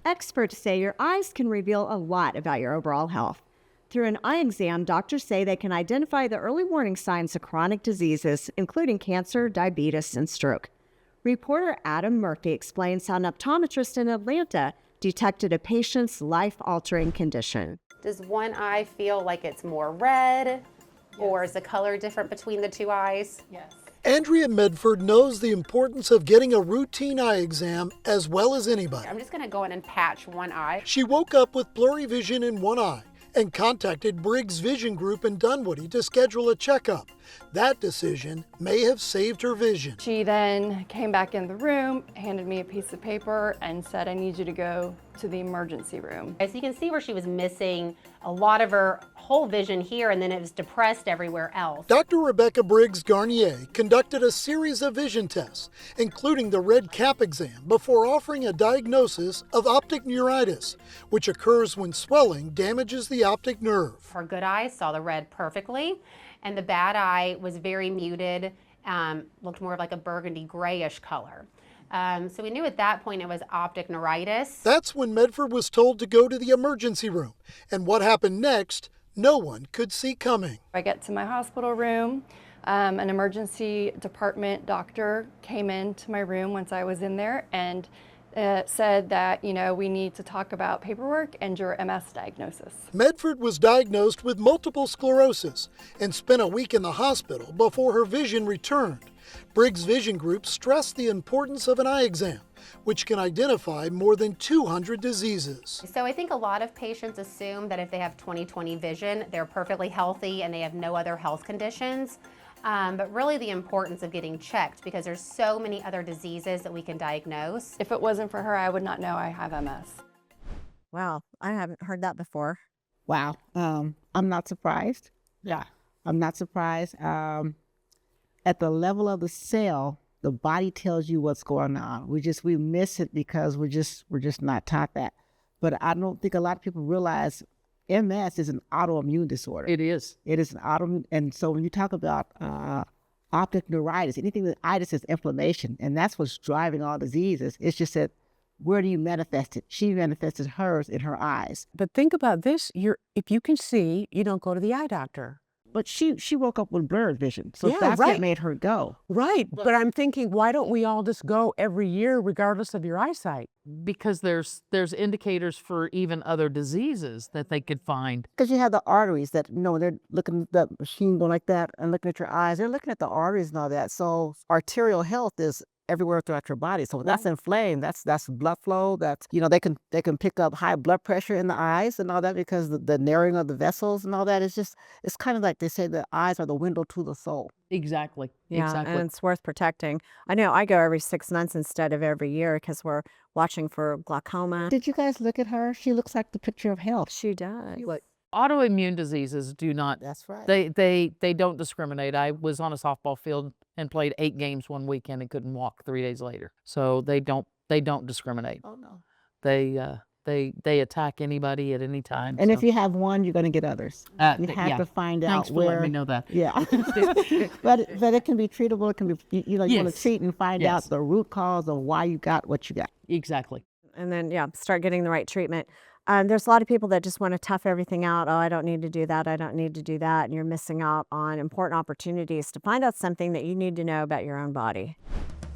Experts say your eyes can reveal a lot about your overall health. Through an eye exam, doctors say they can identify the early warning signs of chronic diseases, including cancer, diabetes, and stroke. Reporter Adam Murphy explains how an optometrist in Atlanta detected a patient's life-altering condition. Does one eye feel like it's more red, or is the color different between the two eyes? Yes. Andrea Medford knows the importance of getting a routine eye exam as well as anybody. I'm just going to go in and patch one eye. She woke up with blurry vision in one eye and contacted Briggs Vision Group in Dunwoody to schedule a checkup. That decision may have saved her vision. She then came back in the room, handed me a piece of paper, and said, I need you to go to the emergency room. As you can see where she was missing a lot of her whole vision here, and then it was depressed everywhere else. Dr. Rebecca Briggs Garnier conducted a series of vision tests, including the red cap exam, before offering a diagnosis of optic neuritis, which occurs when swelling damages the optic nerve. Her good eye saw the red perfectly, and the bad eye was very muted, looked more like a burgundy grayish color. So we knew at that point it was optic neuritis. That's when Medford was told to go to the emergency room, and what happened next, no one could see coming. I get to my hospital room. An emergency department doctor came into my room once I was in there and said that, we need to talk about paperwork and your MS diagnosis. Medford was diagnosed with multiple sclerosis and spent a week in the hospital before her vision returned. Briggs Vision Group stressed the importance of an eye exam, which can identify more than 200 diseases. So I think a lot of patients assume that if they have 20/20 vision, they're perfectly healthy and they have no other health conditions. But really the importance of getting checked, because there's so many other diseases that we can diagnose. If it wasn't for her, I would not know I have MS. Wow, I haven't heard that before. Wow. I'm not surprised. Yeah. I'm not surprised. At the level of the cell, the body tells you what's going on. We miss it because we're just not taught that. But I don't think a lot of people realize MS is an autoimmune disorder. It is. It is an autoimmune. And so when you talk about optic neuritis, anything with itis is inflammation, and that's what's driving all diseases. It's just that where do you manifest it? She manifested hers in her eyes. But think about this, if you can see, you don't go to the eye doctor. But she woke up with blurred vision, so Yeah, that's right. what made her go. Right, but I'm thinking, why don't we all just go every year regardless of your eyesight? Because there's indicators for even other diseases that they could find. Because you have the arteries that, they're looking at that machine going like that and looking at your eyes. They're looking at the arteries and all that. So arterial health is everywhere throughout your body. So when that's inflamed, that's blood flow. That's, they can pick up high blood pressure in the eyes and all that, because the narrowing of the vessels and all that is just, it's kind of like they say the eyes are the window to the soul. Exactly. Yeah, Exactly. and it's worth protecting. I know I go every 6 months instead of every year because we're watching for glaucoma. Did you guys look at her? She looks like the picture of health. She does. Autoimmune diseases do not. That's right. They don't discriminate. I was on a softball field and played 8 games one weekend and couldn't walk 3 days later. So they don't discriminate. Oh, no. They attack anybody at any time. And so. if you have one, you're going to get others. You have yeah. to find Thanks out for where. letting me know that. Yeah. but it can be treatable. It can be, you want Yes. to treat and find Yes. out the root cause of why you got what you got. Exactly. And then, start getting the right treatment. There's a lot of people that just want to tough everything out. Oh, I don't need to do that. I don't need to do that. And you're missing out on important opportunities to find out something that you need to know about your own body.